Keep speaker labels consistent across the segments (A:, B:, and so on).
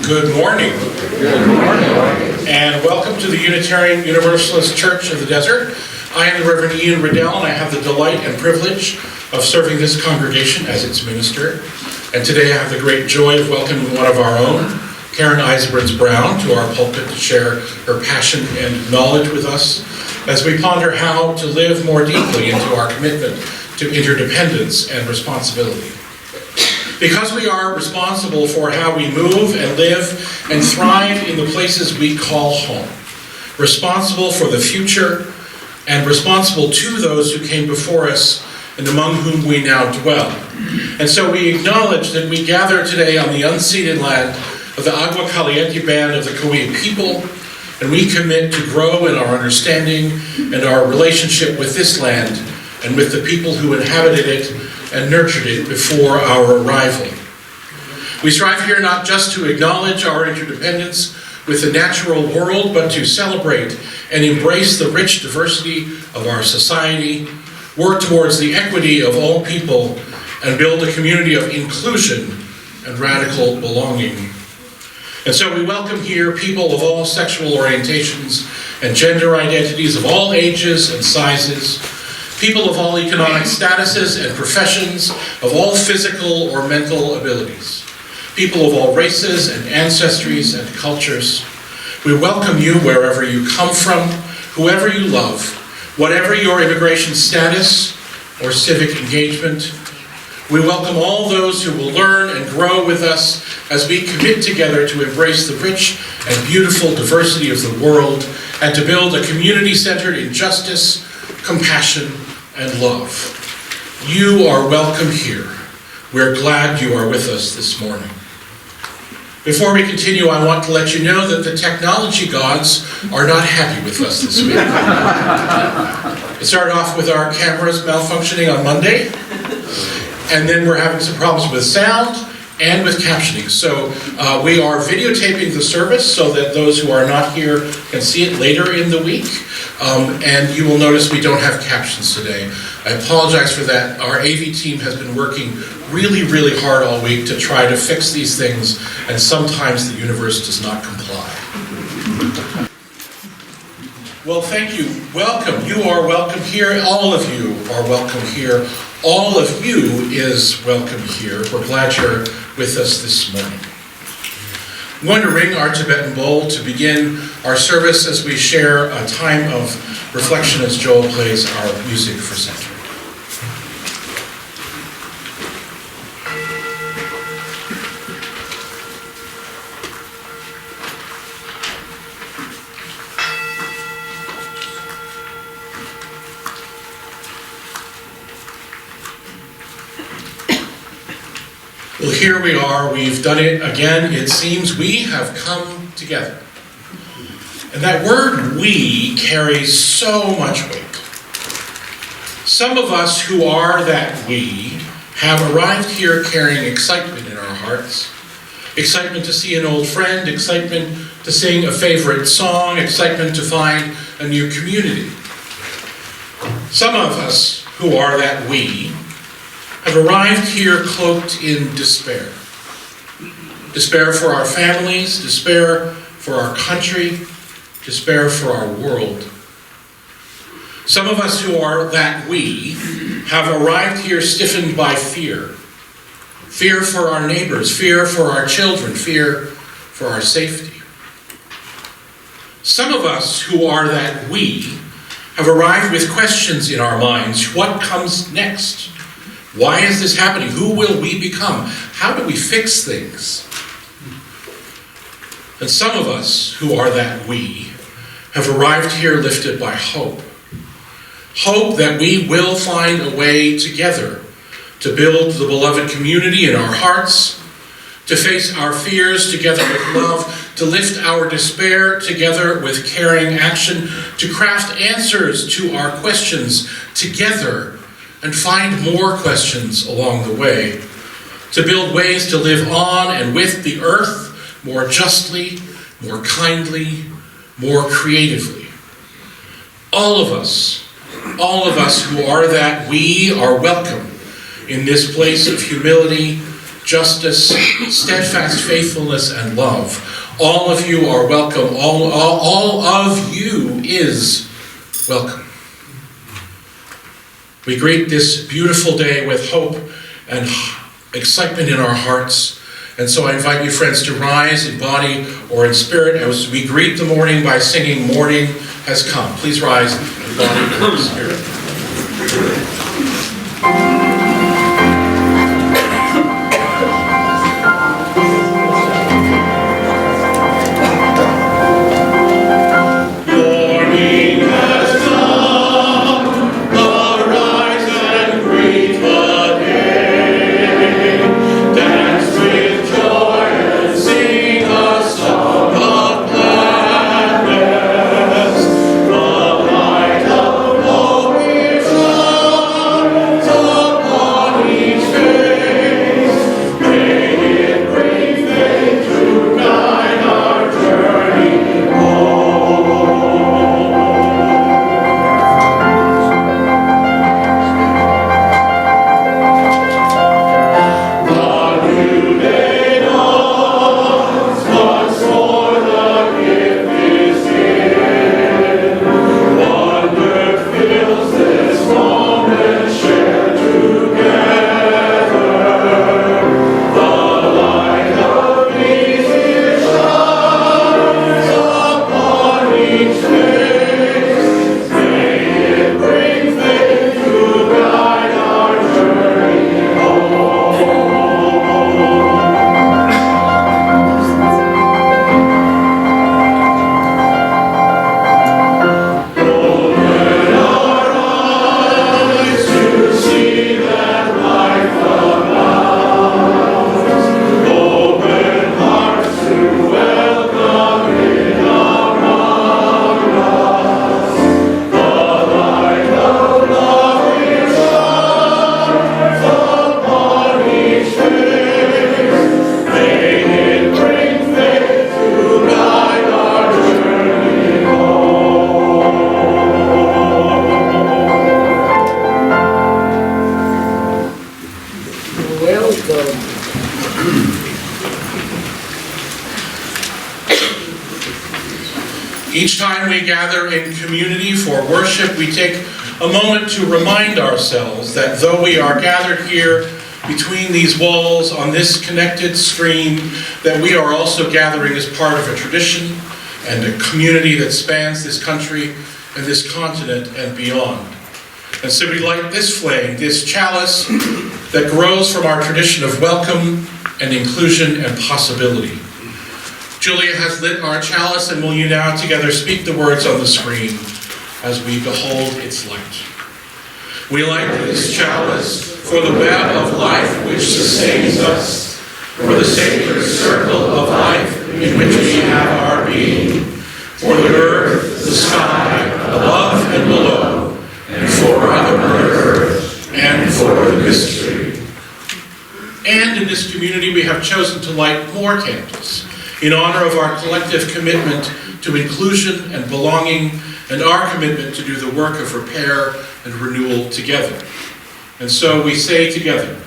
A: Good morning.
B: Good morning.
A: And welcome to the Unitarian Universalist Church of the Desert. I am the Reverend Ian Riddell, and I have the delight and privilege of serving this congregation as its minister. And today I have the great joy of welcoming one of our own, Karen Isebrands-Brown, to our pulpit to share her passion and knowledge with us as we ponder how to live more deeply into our commitment to interdependence and responsibility. Because we are responsible for how we move and live and thrive in the places we call home, responsible for the future, and responsible to those who came before us and among whom we now dwell. And so we acknowledge that we gather today on the unceded land of the Agua Caliente band of the Kauai people, and we commit to grow in our understanding and our relationship with this land and with the people who inhabited it and nurtured it before our arrival. We strive here not just to acknowledge our interdependence with the natural world, but to celebrate and embrace the rich diversity of our society, work towards the equity of all people, and build a community of inclusion and radical belonging. And so we welcome here people of all sexual orientations and gender identities, of all ages and sizes, people of all economic statuses and professions, of all physical or mental abilities, people of all races and ancestries and cultures. We welcome you wherever you come from, whoever you love, whatever your immigration status or civic engagement. We welcome all those who will learn and grow with us as we commit together to embrace the rich and beautiful diversity of the world and to build a community centered in justice, compassion, and love. You are welcome here. We're glad you are with us this morning. Before we continue, I want to let you know that the technology gods are not happy with us this week. It started off with our cameras malfunctioning on Monday, and then we're having some problems with sound and with captioning. So we are videotaping the service so that those who are not here can see it later in the week. And you will notice we don't have captions today. I apologize for that. Our AV team has been working really, really hard all week to try to fix these things, and sometimes the universe does not comply. Well, thank you. Welcome. You are welcome here. All of you are welcome here. All of you is welcome here. We're glad you're with us this morning. I'm going to ring our Tibetan bowl to begin our service as we share a time of reflection as Joel plays our music for center. Well, here we are. We've done it again. It seems we have come together. And that word "we" carries so much weight. Some of us who are that "we" have arrived here carrying excitement in our hearts. Excitement to see an old friend, excitement to sing a favorite song, excitement to find a new community. Some of us who are that "we" have arrived here cloaked in despair. Despair for our families, despair for our country, despair for our world. Some of us who are that "we" have arrived here stiffened by fear. Fear for our neighbors, fear for our children, fear for our safety. Some of us who are that "we" have arrived with questions in our minds. What comes next? Why is this happening? Who will we become? How do we fix things? And some of us who are that "we" have arrived here lifted by hope. Hope that we will find a way together to build the beloved community in our hearts, to face our fears together with love, to lift our despair together with caring action, to craft answers to our questions together and find more questions along the way, to build ways to live on and with the earth more justly, more kindly, more creatively. All of us who are that "we" are welcome in this place of humility justice, steadfast faithfulness, and love. All of you are welcome. All of you is welcome. We greet this beautiful day with hope and excitement in our hearts. And so I invite you, friends, to rise in body or in spirit as we greet the morning by singing "Morning Has Come." Please rise in body or in spirit. Each time we gather in community for worship, we take a moment to remind ourselves that though we are gathered here between these walls on this connected stream, that we are also gathering as part of a tradition and a community that spans this country and this continent and beyond. And so we light this flame, this chalice that grows from our tradition of welcome and inclusion and possibility. Julia has lit our chalice, and will you now together speak the words on the screen as we behold its light. We light this chalice for the web of life which sustains us, for the sacred circle of life in which we have our being, for the earth, the sky, above and below, and for other earth, and for the mystery. And in this community we have chosen to light more candles in honor of our collective commitment to inclusion and belonging, and our commitment to do the work of repair and renewal together. And so we say together,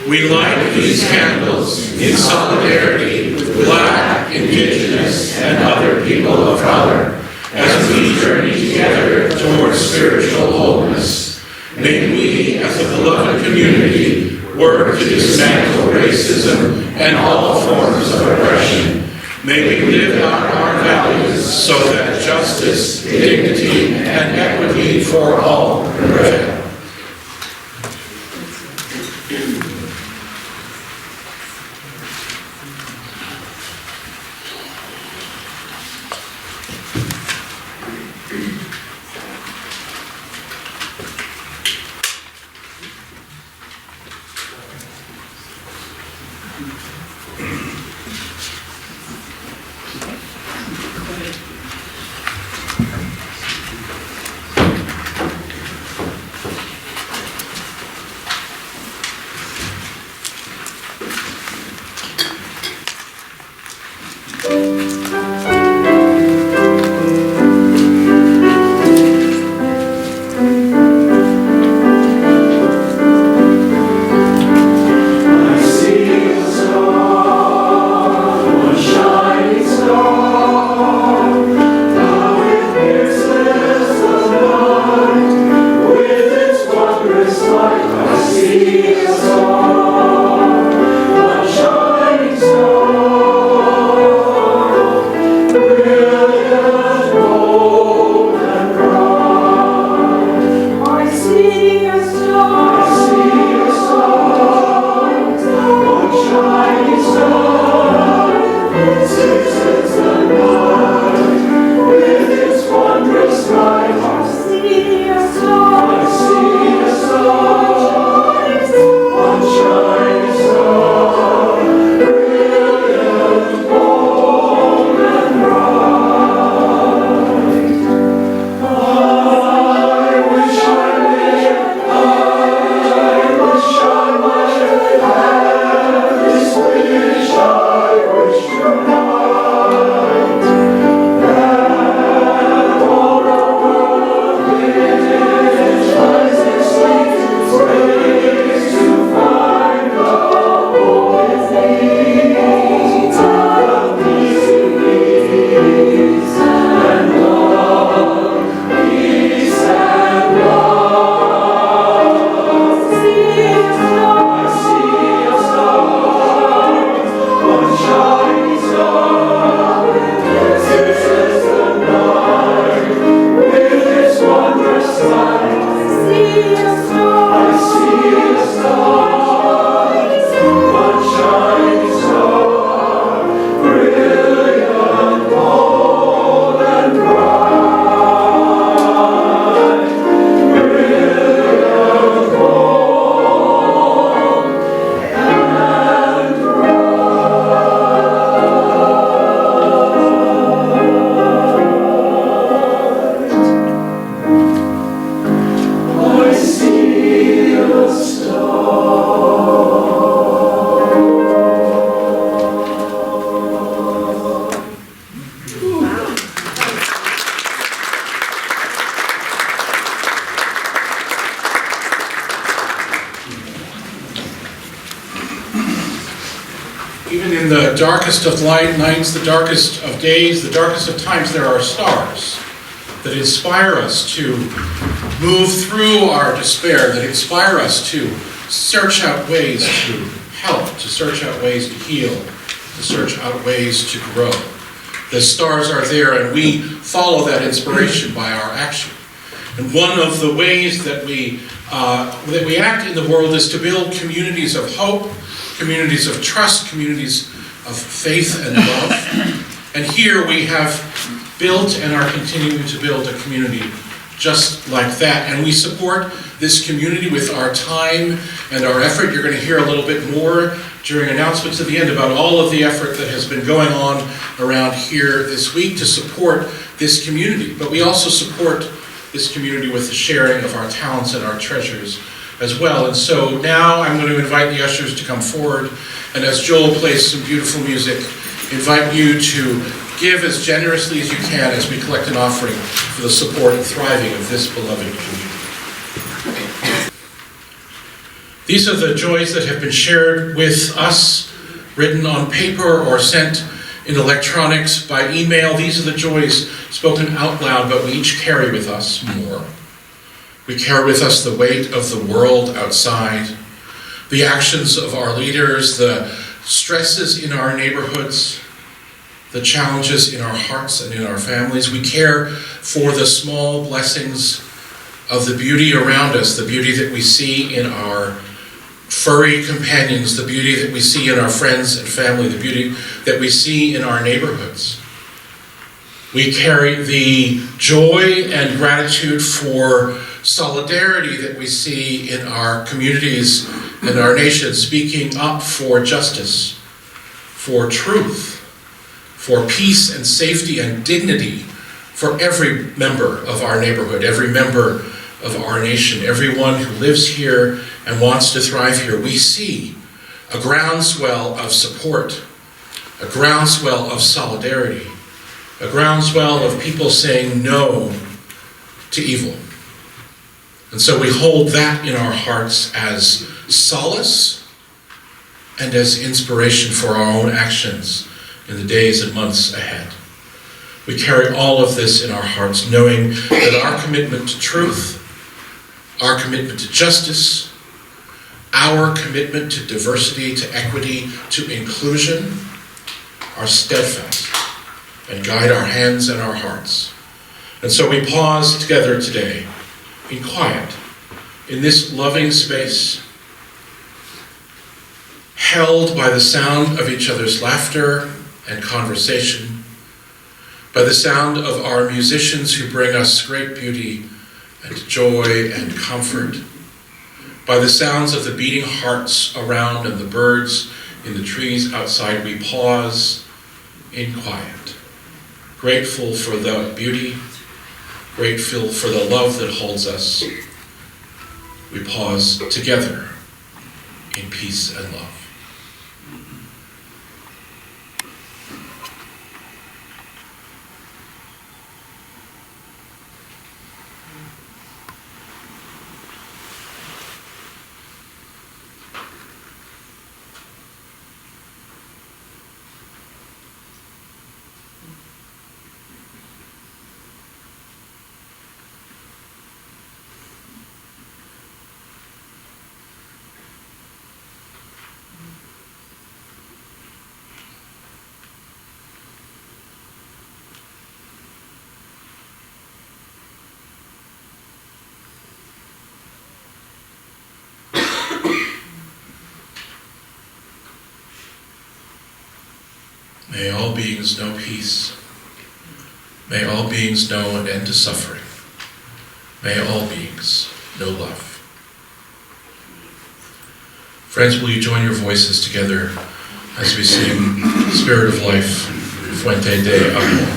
A: we light these candles in solidarity with Black, Indigenous, and other people of color as we journey together towards spiritual wholeness. May we, as a beloved community, work to dismantle racism and all forms of oppression. May we live out our values so that justice, dignity, and equity for all prevail. darkest of nights, the darkest of days, the darkest of times, there are stars that inspire us to move through our despair, that inspire us to search out ways to help, to search out ways to heal, to search out ways to grow. The stars are there, and we follow that inspiration by our action. And one of the ways that we act in the world is to build communities of hope, communities of trust, communities of faith and love. And here we have built and are continuing to build a community just like that. And we support this community with our time and our effort. You're going to hear a little bit more during announcements at the end about all of the effort that has been going on around here this week to support this community. But we also support this community with the sharing of our talents and our treasures as well. And so now I'm going to invite the ushers to come forward, and as Joel plays some beautiful music, invite you to give as generously as you can as we collect an offering for the support and thriving of this beloved community. These are the joys that have been shared with us, written on paper or sent in electronics, by email. These are the joys spoken out loud, but we each carry with us more. We carry with us the weight of the world outside, the actions of our leaders, the stresses in our neighborhoods, the challenges in our hearts and in our families. We care for the small blessings of the beauty around us, the beauty that we see in our furry companions, the beauty that we see in our friends and family, the beauty that we see in our neighborhoods. We carry the joy and gratitude for solidarity that we see in our communities and our nation, speaking up for justice, for truth, for peace and safety and dignity for every member of our neighborhood, every member of our nation, everyone who lives here and wants to thrive here. We see a groundswell of support, a groundswell of solidarity, a groundswell of people saying no to evil. And so we hold that in our hearts as solace and as inspiration for our own actions in the days and months ahead. We carry all of this in our hearts, knowing that our commitment to truth, our commitment to justice, our commitment to diversity, to equity, to inclusion are steadfast and guide our hands and our hearts. And so we pause together today in quiet, in this loving space, held by the sound of each other's laughter and conversation, by the sound of our musicians who bring us great beauty and joy and comfort, by the sounds of the beating hearts around and the birds in the trees outside. We pause in quiet, grateful for the beauty, grateful for the love that holds us. We pause together in peace and love. May all beings know peace. May all beings know an end to suffering. May all beings know love. Friends, will you join your voices together as we sing Spirit of Life, Fuente de Amor.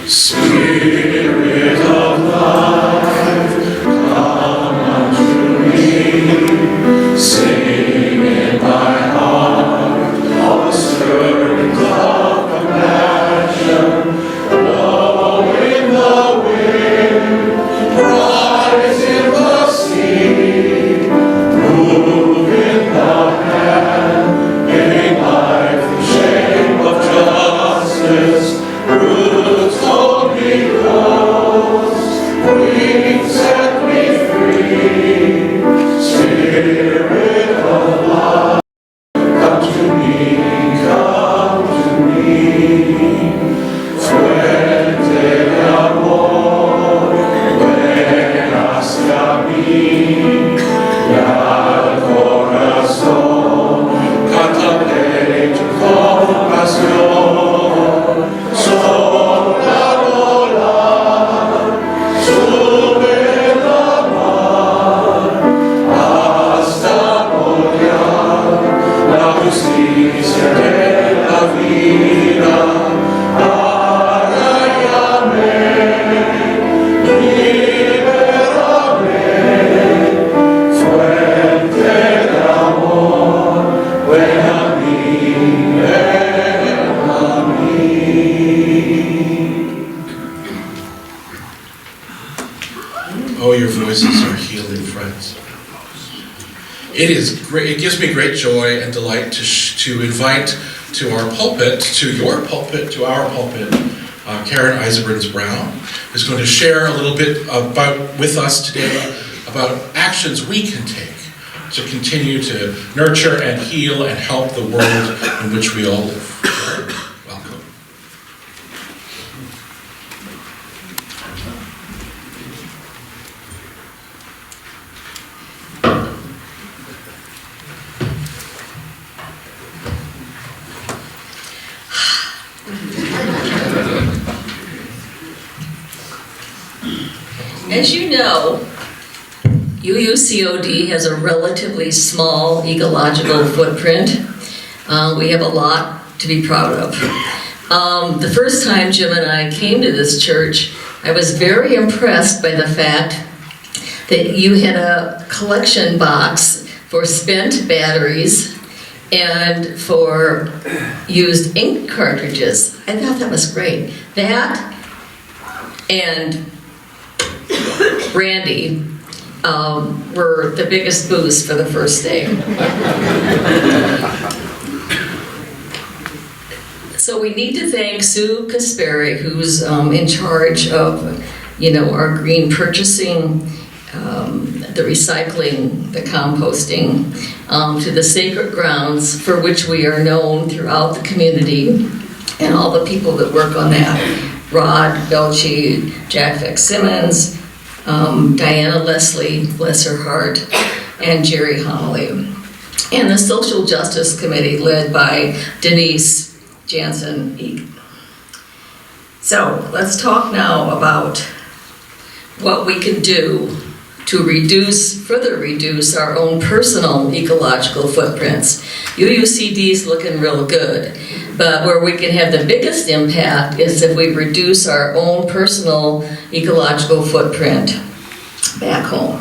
C: Spirit of life, come unto me, sing in my heart, all the stirrings of compassion, blow in the wind,
A: voices are healing friends. It is great. It gives me great joy and delight to invite to our pulpit, to our pulpit, Karen Isebrands-Brown, who's going to share a little bit with us today about actions we can take to continue to nurture and heal and help the world in which we all live. Welcome.
B: As you know, UUCOD has a relatively small ecological footprint. We have a lot to be proud of. The first time Jim and I came to this church, I was very impressed by the fact that you had a collection box for spent batteries and for used ink cartridges. I thought that was great. That and Randy were the biggest boost for the first day. So we need to thank Sue Kasperi, who's in charge of, our green purchasing, the recycling, the composting, to the sacred grounds for which we are known throughout the community, and all the people that work on that. Rod Belchie, Jack Fitzsimmons, Diana Leslie, bless her heart, and Jerry Homily. And the Social Justice Committee led by Denise Jansen-Eek. So let's talk now about what we can do to further reduce our own personal ecological footprints. UUCD is looking real good, but where we can have the biggest impact is if we reduce our own personal ecological footprint back home.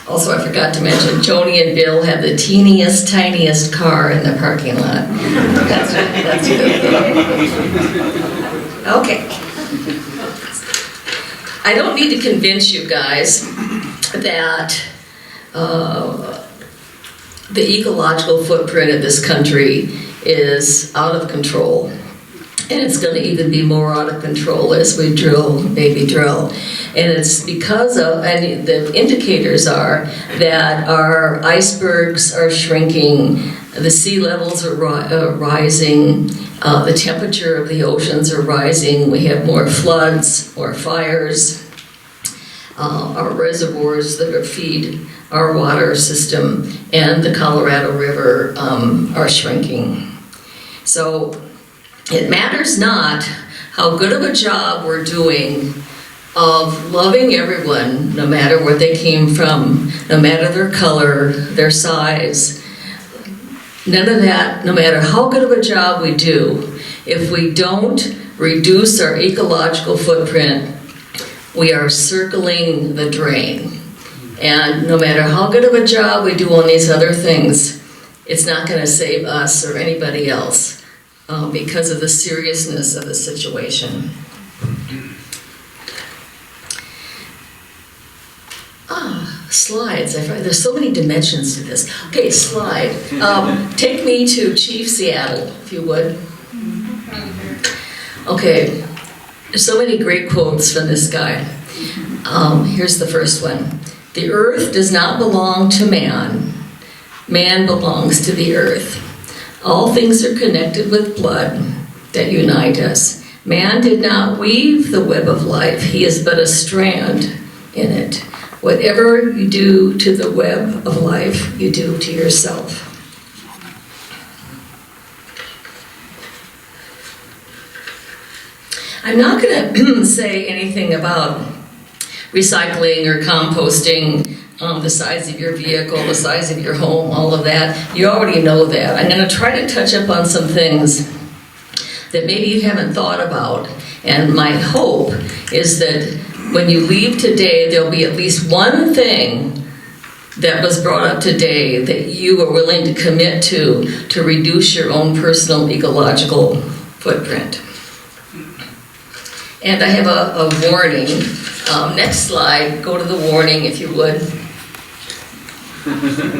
B: Also, I forgot to mention, Joni and Bill have the teeniest, tiniest car in the parking lot. That's a good thing. Okay. I don't need to convince you guys that the ecological footprint of this country is out of control. And it's going to even be more out of control as we drill. And it's because of, and the indicators are that our icebergs are shrinking, the sea levels are rising, the temperature of the oceans are rising, we have more floods, more fires, our reservoirs that feed our water system and the Colorado River are shrinking. So it matters not how good of a job we're doing of loving everyone, no matter where they came from, no matter their color, their size. None of that, no matter how good of a job we do, if we don't reduce our ecological footprint, we are circling the drain. And no matter how good of a job we do on these other things, it's not going to save us or anybody else because of the seriousness of the situation. Slides. There's so many dimensions to this. Okay, slide. Take me to Chief Seattle, if you would. Okay, there's so many great quotes from this guy. Here's the first one. The earth does not belong to man. Man belongs to the earth. All things are connected with blood that unite us. Man did not weave the web of life. He is but a strand in it. Whatever you do to the web of life, you do to yourself. I'm not going to say anything about recycling or composting, the size of your vehicle, the size of your home, all of that. You already know that. I'm going to try to touch up on some things that maybe you haven't thought about. And my hope is that when you leave today, there'll be at least one thing that was brought up today that you are willing to commit to reduce your own personal ecological footprint. And I have a warning. Next slide, go to the warning if you would.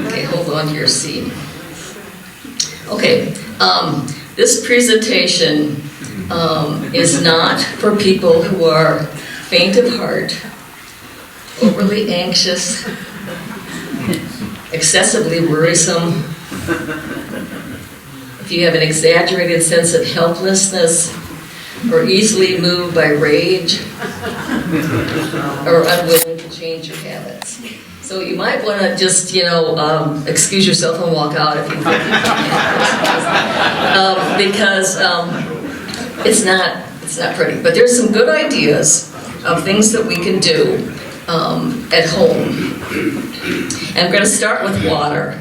B: Okay, hold on to your seat. Okay, this presentation is not for people who are faint of heart, overly anxious, excessively worrisome, if you have an exaggerated sense of helplessness, or easily moved by rage, or unwilling to change your habits. So you might want to just, excuse yourself and walk out if you think you can. Because it's not pretty. But there's some good ideas of things that we can do at home. And I'm going to start with water.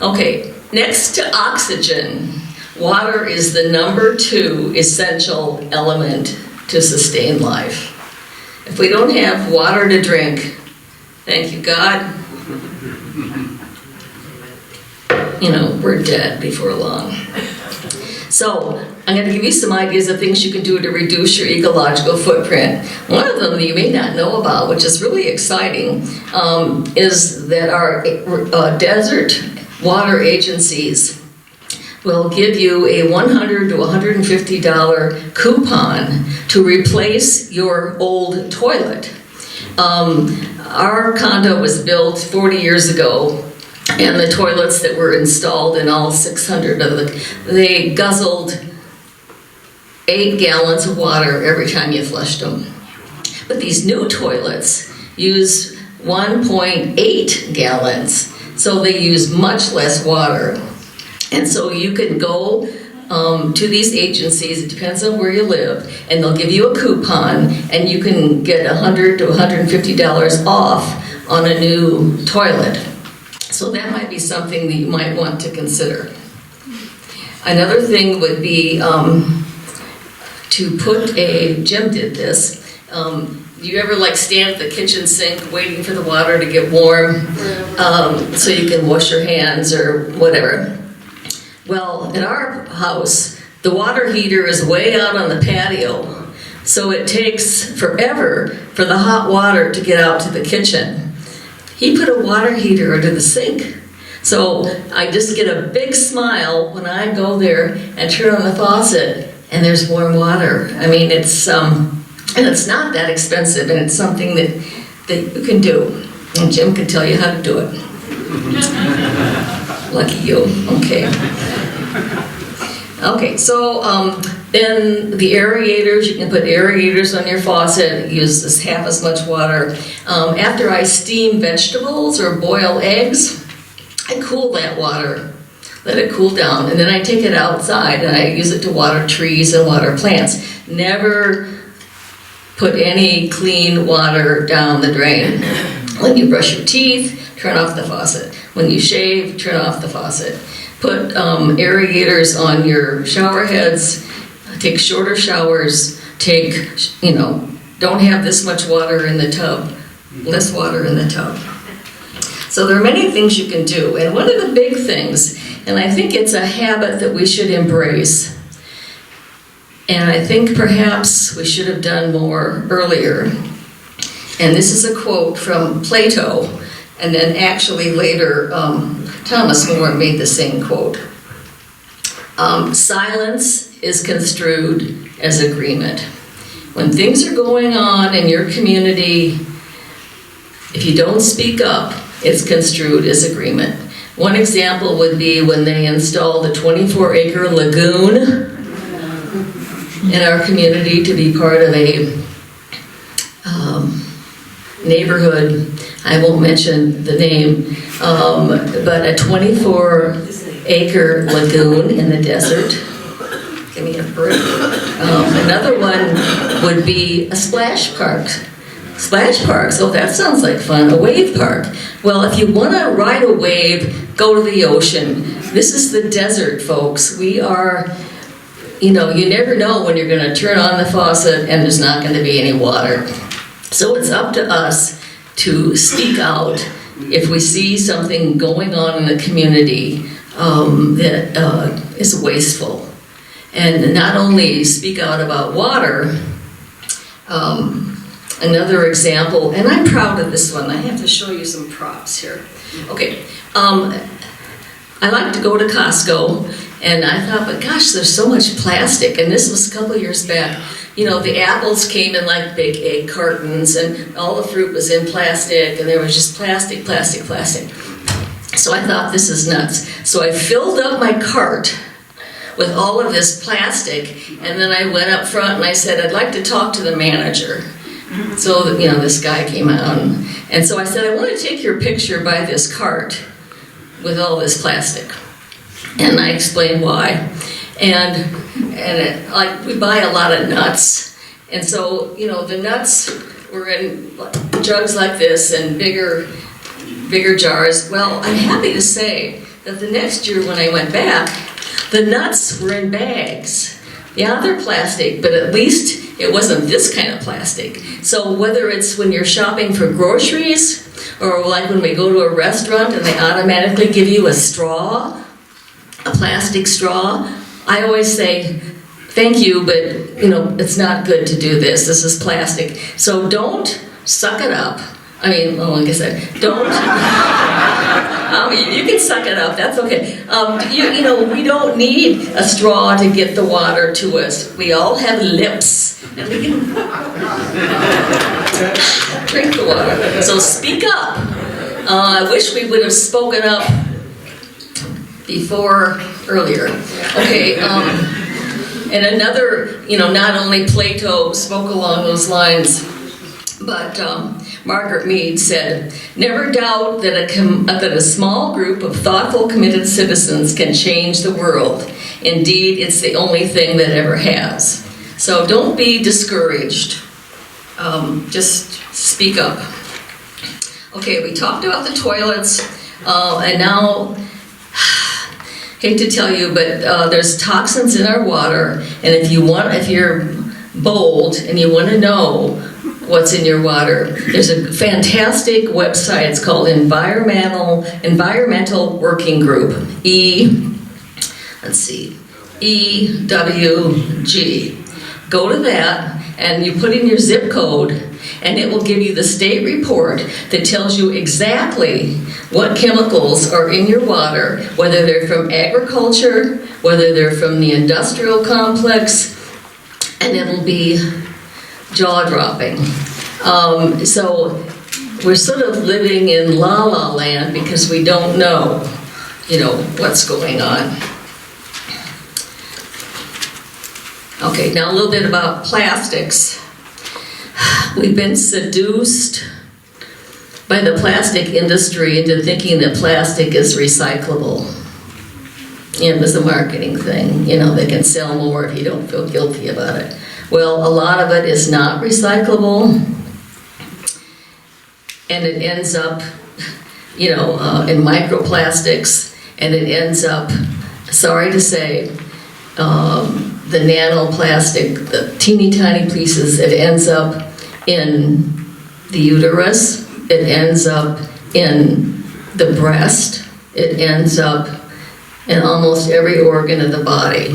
B: Okay, next to oxygen, water is the number 2 essential element to sustain life. If we don't have water to drink, thank you God, we're dead before long. So I'm going to give you some ideas of things you can do to reduce your ecological footprint. One of them that you may not know about, which is really exciting, is that our desert water agencies will give you a $100 to $150 coupon to replace your old toilet. Our condo was built 40 years ago, and the toilets that were installed in all 600 of them, they guzzled 8 gallons of water every time you flushed them. But these new toilets use 1.8 gallons, so they use much less water. And so you can go to these agencies, it depends on where you live, and they'll give you a coupon, and you can get $100 to $150 off on a new toilet. So that might be something that you might want to consider. Another thing would be to put Jim did this, you ever stand at the kitchen sink waiting for the water to get warm so you can wash your hands or whatever? Well, in our house, the water heater is way out on the patio, so it takes forever for the hot water to get out to the kitchen. He put a water heater under the sink, so I just get a big smile when I go there and turn on the faucet, and there's warm water. I mean, it's and it's not that expensive, and it's something that you can do, and Jim can tell you how to do it. Lucky you. Okay, so then the aerators, you can put aerators on your faucet, it uses half as much water. After I steam vegetables or boil eggs, I cool that water, let it cool down, and then I take it outside and I use it to water trees and water plants. Never put any clean water down the drain. When you brush your teeth, turn off the faucet. When you shave, turn off the faucet. Put aerators on your shower heads, take shorter showers, don't have this much water in the tub, less water in the tub. So there are many things you can do, and one of the big things, and I think it's a habit that we should embrace, and I think perhaps we should have done more earlier, and this is a quote from Plato, and then actually later Thomas More made the same quote. Silence is construed as agreement. When things are going on in your community, if you don't speak up, it's construed as agreement. One example would be when they installed a 24-acre lagoon in our community to be part of a neighborhood. I won't mention the name, but a 24-acre lagoon in the desert. Give me a break. Another one would be a splash park. Splash parks, oh, that sounds like fun. A wave park. Well, if you want to ride a wave, go to the ocean. This is the desert, folks. We are, you never know when you're going to turn on the faucet and there's not going to be any water. So it's up to us to speak out if we see something going on in the community that is wasteful. And not only speak out about water, Another example, and I'm proud of this one. I have to show you some props here. Okay, I like to go to Costco, and I thought, but gosh, there's so much plastic, and this was a couple years back. You know, the apples came in like big egg cartons, and all the fruit was in plastic, and there was just plastic, plastic, plastic. So I thought, this is nuts. So I filled up my cart with all of this plastic, and then I went up front and I said, I'd like to talk to the manager. So, you know, this guy came out, and so I said, I want to take your picture by this cart with all this plastic. And I explained why. And like, we buy a lot of nuts, and so, you know, the nuts were in jugs like this and bigger jars. Well, I'm happy to say that the next year when I went back, the nuts were in bags. Yeah, they're plastic, but at least it wasn't this kind of plastic. So whether it's when you're shopping for groceries, or like when we go to a restaurant and they automatically give you a straw, a plastic straw, I always say, thank you, but you know, it's not good to do this. This is plastic. So don't suck it up. I mean, well, like I said, don't. You can suck it up, that's okay. You know, we don't need a straw to get the water to us. We all have lips, and we can drink the water. So speak up. I wish we would have spoken up earlier. Okay, and another, you know, not only Plato spoke along those lines, but Margaret Mead said, never doubt that a small group of thoughtful, committed citizens can change the world. Indeed, it's the only thing that ever has. So don't be discouraged. Just speak up. Okay, we talked about the toilets, and now, hate to tell you, but there's toxins in our water, and if you're bold and you want to know what's in your water, there's a fantastic website. It's called Environmental Working Group, EWG. Go to that and you put in your zip code, and it will give you the state report that tells you exactly what chemicals are in your water, whether they're from agriculture, whether they're from the industrial complex, and it'll be jaw-dropping. So we're sort of living in la-la land because we don't know, you know, what's going on. Okay, now a little bit about plastics. We've been seduced by the plastic industry into thinking that plastic is recyclable. It was a marketing thing. You know, they can sell more if you don't feel guilty about it. Well, a lot of it is not recyclable, and it ends up, you know, in microplastics, and it ends up, sorry to say, the nanoplastic, the teeny tiny pieces, it ends up in the uterus, it ends up in the breast, it ends up in almost every organ of the body,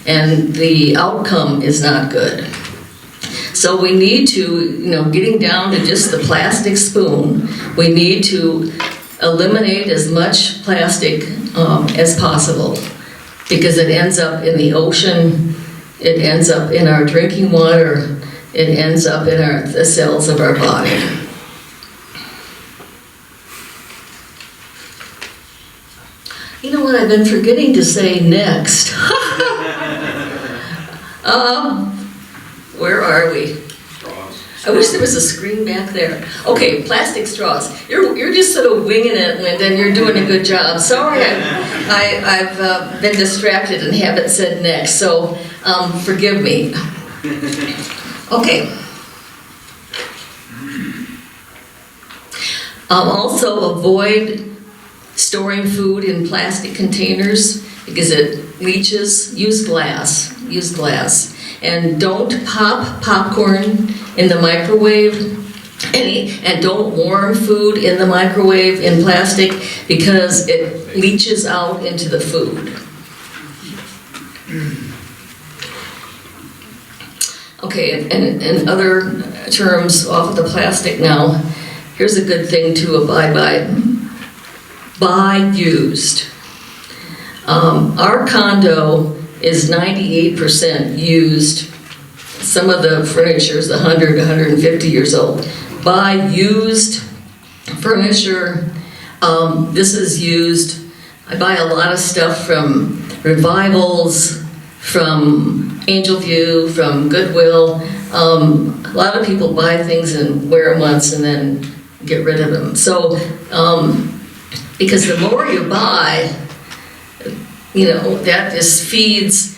B: and the outcome is not good. So we need to, you know, getting down to just the plastic spoon, we need to eliminate as much plastic as possible, because it ends up in the ocean, it ends up in our drinking water, it ends up in the cells of our body. You know what I've been forgetting to say next? Where are we?
C: Straws.
B: I wish there was a screen back there. Okay, plastic straws. You're just sort of winging it, Linda, and you're doing a good job. Sorry, I've been distracted and haven't said next, so forgive me. Okay. Also avoid storing food in plastic containers because it leaches. Use glass. And don't pop popcorn in the microwave. And don't warm food in the microwave in plastic because it leaches out into the food. Okay, and in other terms, off of the plastic now, here's a good thing to abide by. Buy used. Our condo is 98% used. Some of the furniture is 100, 150 years old. Buy used furniture. This is used. I buy a lot of stuff from Revivals, from Angel View, from Goodwill. A lot of people buy things and wear them once and then get rid of them. So, because the more you buy, that just feeds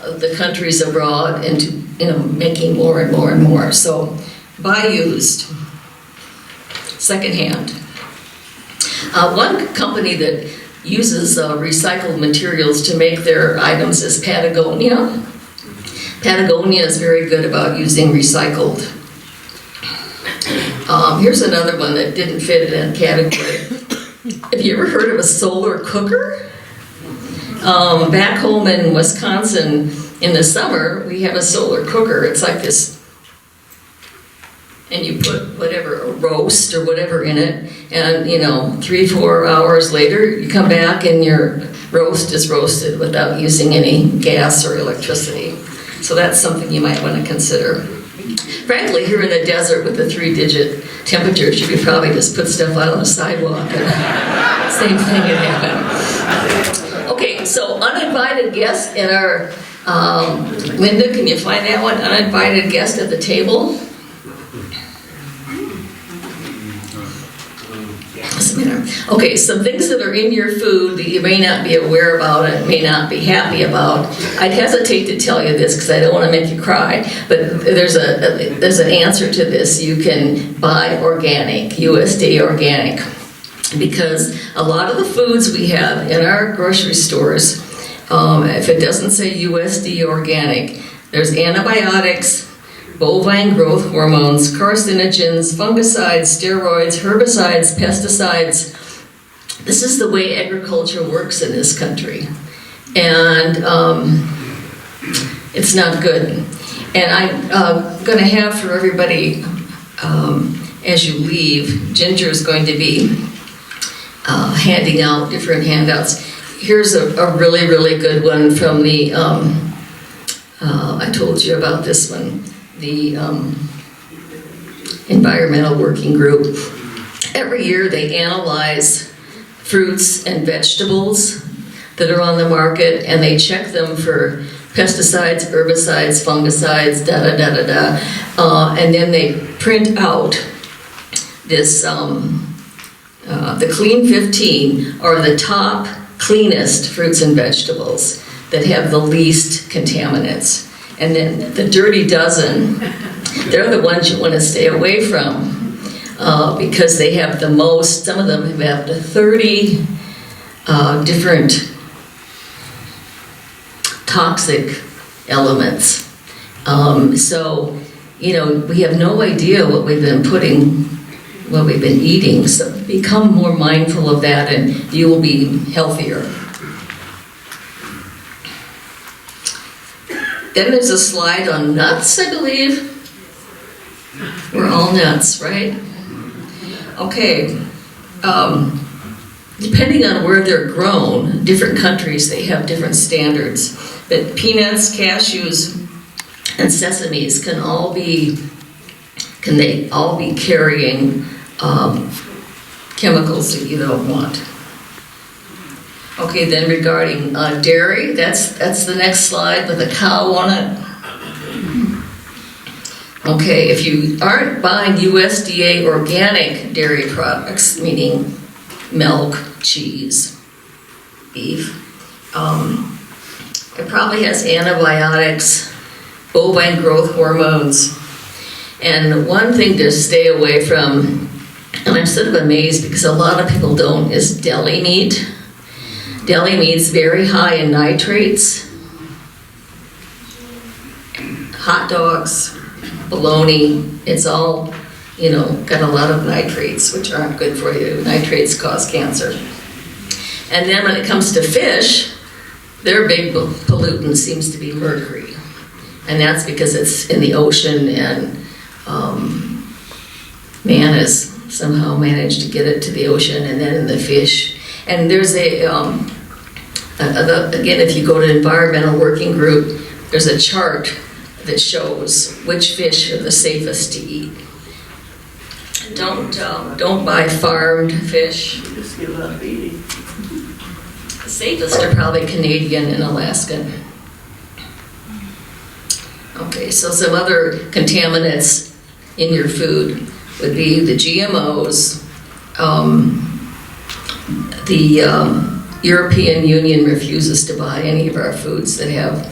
B: the countries abroad into, making more and more and more. So, buy used, secondhand. One company that uses recycled materials to make their items is Patagonia. Patagonia is very good about using recycled. Here's another one that didn't fit in that category. Have you ever heard of a solar cooker? Back home in Wisconsin in the summer, we have a solar cooker. It's like this, and you put whatever, a roast or whatever in it, and 3-4 hours later, you come back and your roast is roasted without using any gas or electricity. So that's something you might want to consider. Frankly, here in the desert with the 3-digit temperatures, you could probably just put stuff out on the sidewalk and same thing would happen. Okay, so uninvited guest in our, Linda, can you find that one? Uninvited guest at the table? Okay, some things that are in your food that you may not be aware about and may not be happy about. I'd hesitate to tell you this because I don't want to make you cry, but there's an answer to this. You can buy organic, USDA organic, because a lot of the foods we have in our grocery stores, if it doesn't say USDA organic, there's antibiotics, bovine growth hormones, carcinogens, fungicides, steroids, herbicides, pesticides. This is the way agriculture works in this country. And it's not good. And I'm going to have for everybody, as you leave, Ginger is going to be handing out different handouts. Here's a really, really good one from the, I told you about this one, the Environmental Working Group. Every year they analyze fruits and vegetables that are on the market and they check them for pesticides, herbicides, fungicides, and then they print out this, the Clean 15 are the top cleanest fruits and vegetables that have the least contaminants. And then the dirty dozen, they're the ones you want to stay away from because they have the most, some of them have up to 30 different toxic elements. So, we have no idea what we've been eating. So become more mindful of that and you will be healthier. Then there's a slide on nuts, I believe. We're all nuts, right? Okay. Depending on where they're grown, different countries, they have different standards. But peanuts, cashews, and sesames can they all be carrying chemicals that you don't want. Okay, then regarding dairy, that's the next slide with a cow on it. Okay, if you aren't buying USDA organic dairy products, meaning milk, cheese, beef, it probably has antibiotics, bovine growth hormones, and one thing to stay away from, and I'm sort of amazed because a lot of people don't, is deli meat. Deli meat's very high in nitrates. Hot dogs, bologna, it's all, got a lot of nitrates, which aren't good for you. Nitrates cause cancer. And then when it comes to fish, their big pollutant seems to be mercury. And that's because it's in the ocean, and man has somehow managed to get it to the ocean and then in the fish. And there's again, if you go to Environmental Working Group, there's a chart that shows which fish are the safest to eat. Don't buy farmed fish.
D: You just give up eating.
B: The safest are probably Canadian and Alaskan. Okay, so some other contaminants in your food would be the GMOs. The European Union refuses to buy any of our foods that have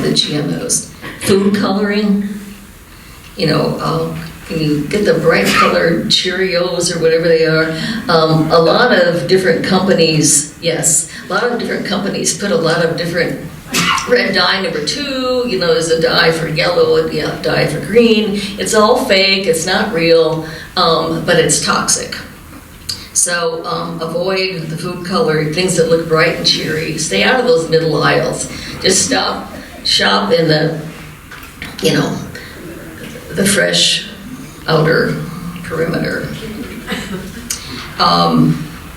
B: the GMOs. Food coloring, can you get the bright colored Cheerios or whatever they are? A lot of different companies, put a lot of different red dye number 2, there's a dye for yellow and dye for green. It's all fake, it's not real, but it's toxic. So avoid the food coloring, things that look bright and cheery. Stay out of those middle aisles. Just shop in the fresh outer perimeter.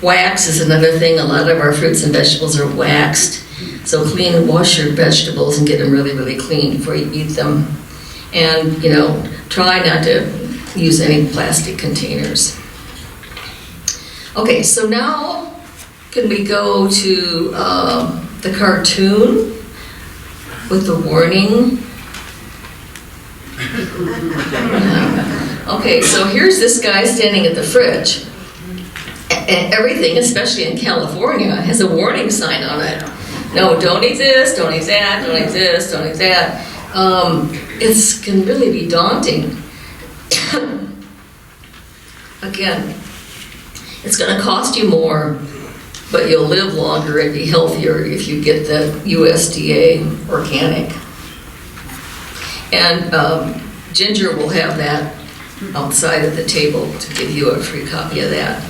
B: Wax is another thing. A lot of our fruits and vegetables are waxed. So wash your vegetables and get them really, really clean before you eat them. And, try not to use any plastic containers. Okay, so now can we go to the cartoon with the warning? Okay, so here's this guy standing at the fridge. And everything, especially in California, has a warning sign on it. No, don't eat this, don't eat that, don't eat this, don't eat that. It can really be daunting. Again, it's going to cost you more, but you'll live longer and be healthier if you get the USDA organic. And Ginger will have that outside of the table to give you a free copy of that.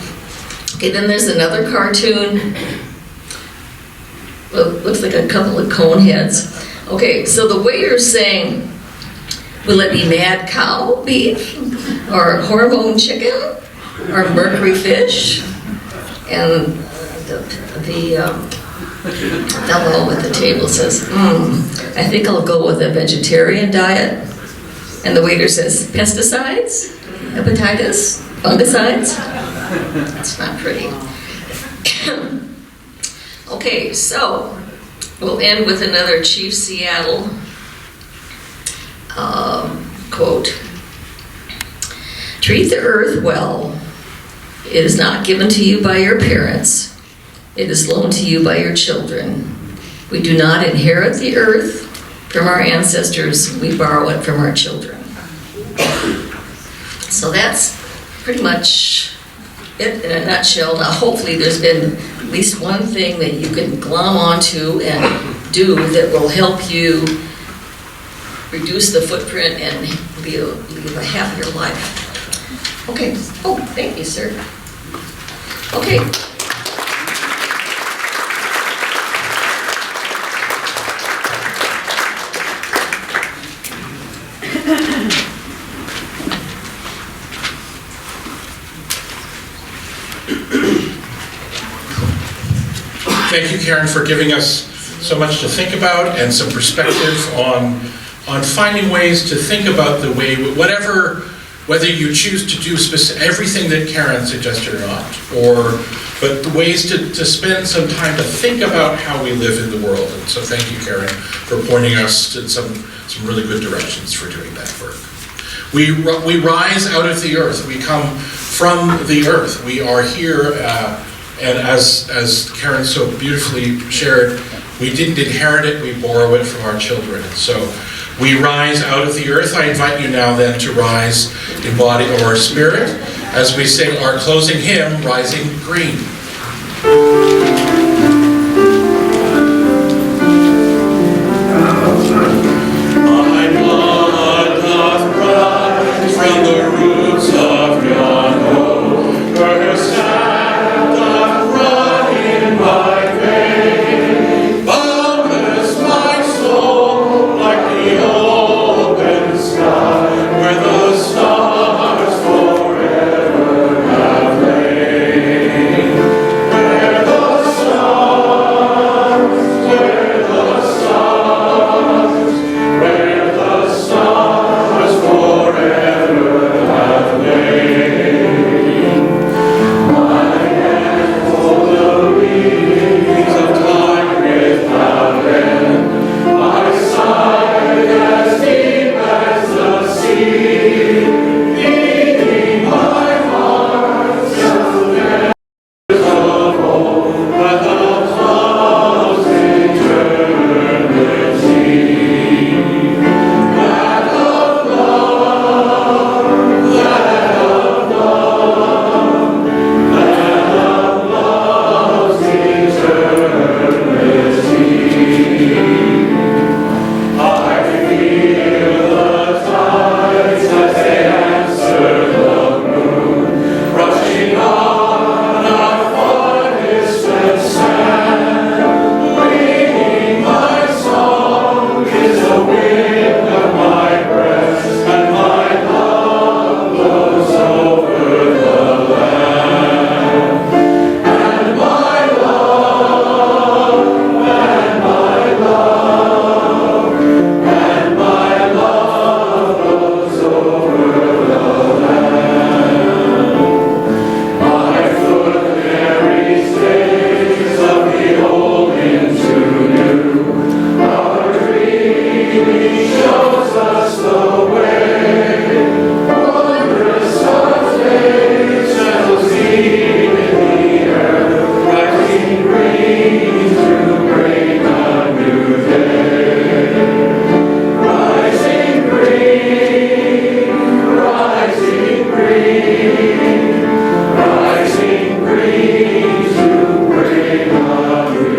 B: Okay, then there's another cartoon. Well, looks like a couple of cone heads. Okay, so the waiter's saying, will it be mad cow beef, or hormone chicken, or mercury fish? And the fellow at the table says, I think I'll go with a vegetarian diet. And the waiter says, pesticides, hepatitis, fungicides? That's not pretty. Okay, so we'll end with another Chief Seattle quote. Treat the earth well. It is not given to you by your parents. It is loaned to you by your children. We do not inherit the earth from our ancestors. We borrow it from our children. So that's pretty much it in a nutshell. Now, hopefully there's been at least one thing that you can glom onto and do that will help you reduce the footprint and live a happier life. Okay. Oh, thank you, sir. Okay.
A: Thank you, Karen, for giving us so much to think about and some perspective on finding ways to think about the way, whether you choose to do everything that Karen suggested or not, but the ways to spend some time to think about how we live in the world. And so thank you, Karen, for pointing us to some really good directions for doing that work. We rise out of the earth. We come from the earth. We are here, and as Karen so beautifully shared, we didn't inherit it, we borrow it from our children. And so we rise out of the earth. I invite you now then to rise in body or spirit as we sing our closing hymn, Rising Green. My blood doth rise from the roots of yon oak, her staff doth run in my vein, boundless
C: rising breeze to bring a new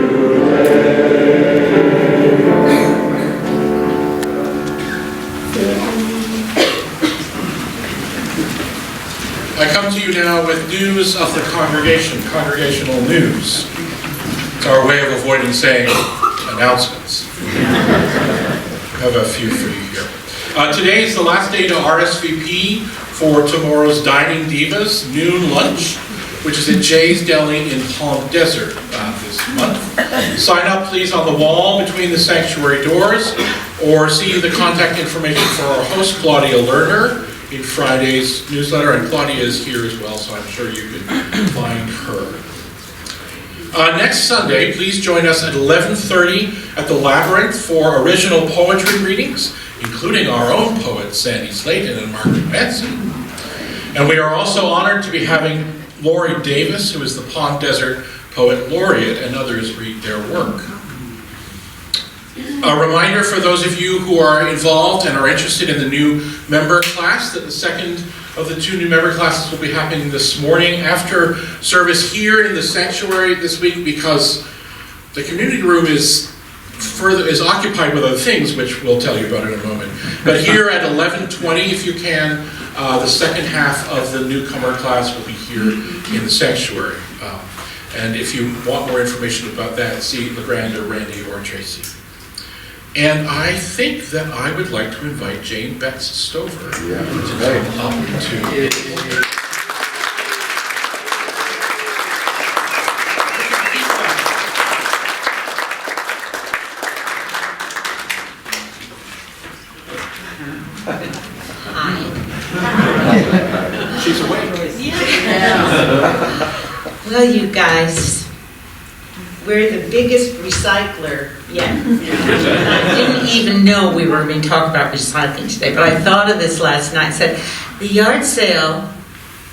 A: I come to you now with news of the congregation, congregational news. It's our way of avoiding saying announcements. I have a few for you here. Today is the last day to RSVP for tomorrow's Dining Divas noon lunch, which is at Jay's Deli in Palm Desert this month. Sign up please on the wall between the sanctuary doors, or see the contact information for our host Claudia Lerner in Friday's newsletter, and Claudia is here as well, so I'm sure you can find her. Next Sunday, please join us at 11:30 at the Labyrinth for original poetry readings, including our own poets, Sandy Slayton and Margaret Manson. And we are also honored to be having Lori Davis, who is the Palm Desert Poet Laureate, and others read their work. A reminder for those of you who are involved and are interested in the new member class that the second of the two new member classes will be happening this morning after service here in the sanctuary this week, because the community room is occupied with other things, which we'll tell you about in a moment. But here at 11:20, if you can, the second half of the newcomer class will be here in the sanctuary. And if you want more information about that, see LeGrand or Randy or Tracy. And I think that I would like to invite Jane Betts Stover to come up to. She's awake.
D: Well, you guys, we're the biggest recycler yet. I didn't even know we were going to talk about recycling today, but I thought of this last night. I said, the yard sale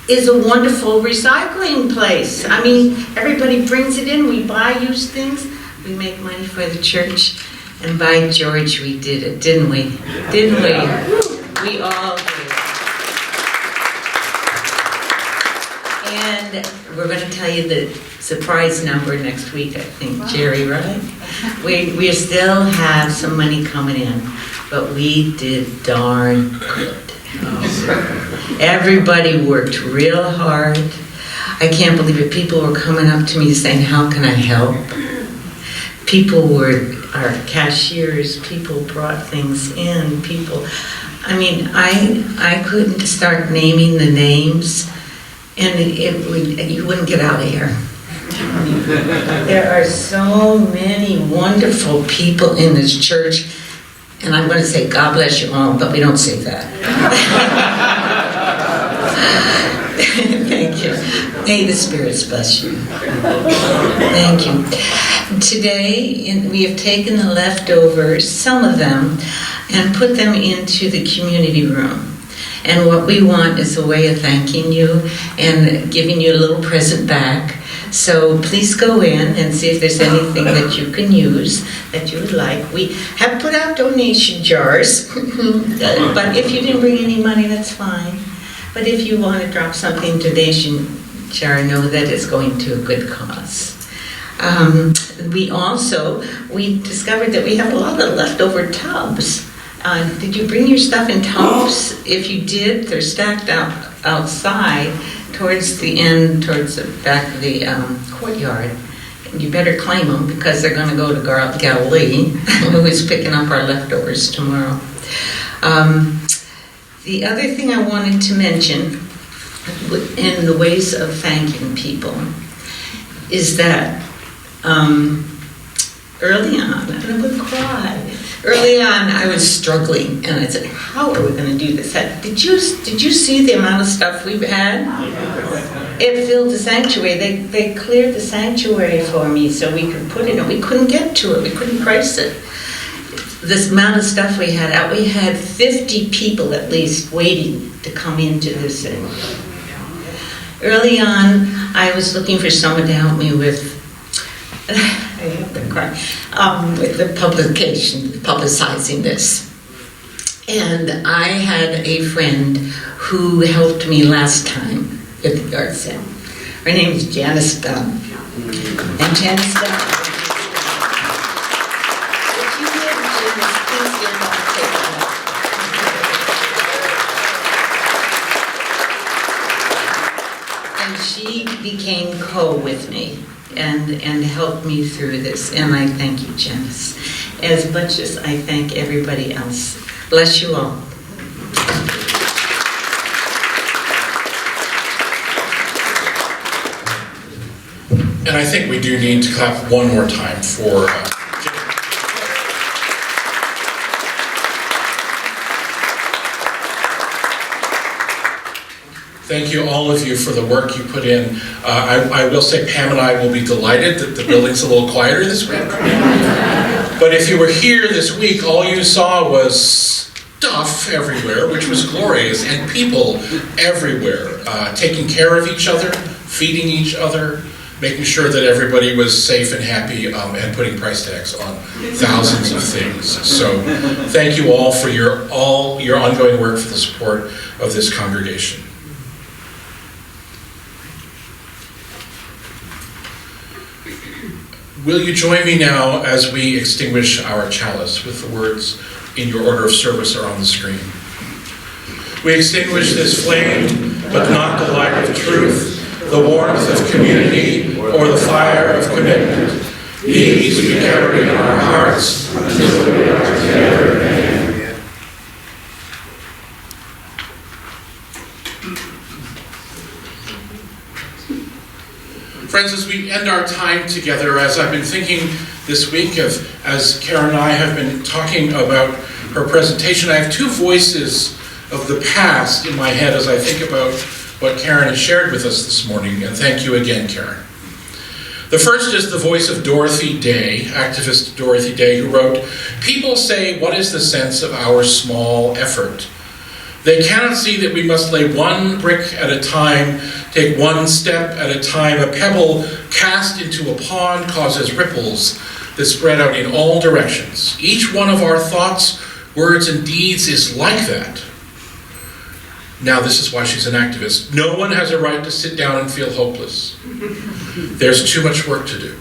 D: is a wonderful recycling place. I mean, everybody brings it in, we buy used things, we make money for the church, and by George, we did it, didn't we? Didn't we? We all did. And we're going to tell you the surprise number next week, I think, Jerry, right? We still have some money coming in, but we did darn good. Everybody worked real hard. I can't believe it. People were coming up to me saying, how can I help? People were our cashiers, people brought things in, people, I mean, I couldn't start naming the names, and you wouldn't get out of here. There are so many wonderful people in this church, and I'm going to say God bless you all, but we don't say that. Thank you. May the spirits bless you. Thank you. Today, we have taken the leftovers, some of them, and put them into the community room. And what we want is a way of thanking you and giving you a little present back. So please go in and see if there's anything that you can use that you would like. We have put out donation jars, but if you didn't bring any money, that's fine. But if you want to drop something in donation jar, know that it's going to a good cause. We discovered that we have a lot of leftover tubs. Did you bring your stuff in tubs? If you did, they're stacked out outside towards the end, towards the back of the courtyard. You better claim them because they're going to go to Galilee, who is picking up our leftovers tomorrow. The other thing I wanted to mention in the ways of thanking people is that early on, I'm going to cry. Early on, I was struggling, and I said, how are we going to do this? Did you see the amount of stuff we've had? It filled the sanctuary. They cleared the sanctuary for me so we could put it in. We couldn't get to it. We couldn't price it. This amount of stuff we had out, we had 50 people at least waiting to come into this thing. Early on, I was looking for someone to help me with I have to cry, with the publicizing this. And I had a friend who helped me last time at the yard sale. Her name is Janice Dunn. And Janice Dunn. If you give Janice, please give her a take it up. And she became with me and helped me through this. And I thank you, Janice, as much as I thank everybody else. Bless you all.
A: And I think we do need to clap one more time for Thank you, all of you, for the work you put in. I will say Pam and I will be delighted that the building's a little quieter this week. But if you were here this week, all you saw was stuff everywhere, which was glorious, and people everywhere, taking care of each other, feeding each other, making sure that everybody was safe and happy, and putting price tags on thousands of things. So thank you all for your ongoing work for the support of this congregation. Will you join me now as we extinguish our chalice with the words in your order of service are on the screen. We extinguish this flame, but not the light of truth, the warmth of community, or the fire of commitment. These we carry in our hearts until we are together again. Friends, as we end our time together, as I've been thinking this week as Karen and I have been talking about her presentation, I have two voices of the past in my head as I think about what Karen has shared with us this morning, and thank you again, Karen. The first is the voice of Dorothy Day, activist Dorothy Day, who wrote, "People say, what is the sense of our small effort? They cannot see that we must lay one brick at a time, take one step at a time. A pebble cast into a pond causes ripples that spread out in all directions. Each one of our thoughts, words, and deeds is like that." Now, this is why she's an activist. No one has a right to sit down and feel hopeless. There's too much work to do.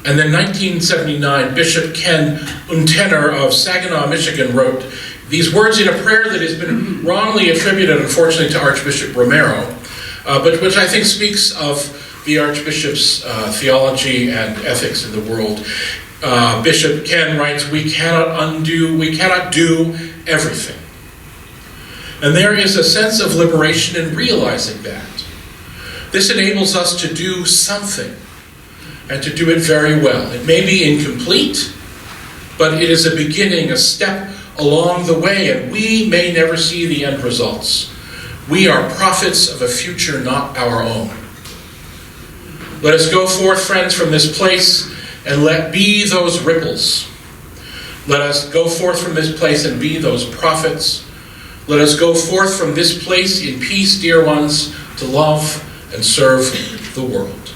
A: And then 1979, Bishop Ken Untener of Saginaw, Michigan wrote these words in a prayer that has been wrongly attributed, unfortunately, to Archbishop Romero, but which I think speaks of the Archbishop's theology and ethics in the world. Bishop Ken writes, we cannot do everything. And there is a sense of liberation in realizing that. This enables us to do something, and to do it very well. It may be incomplete, but it is a beginning, a step along the way, and we may never see the end results. We are prophets of a future not our own. Let us go forth, friends, from this place, and let be those ripples. Let us go forth from this place and be those prophets. Let us go forth from this place in peace, dear ones, to love and serve the world.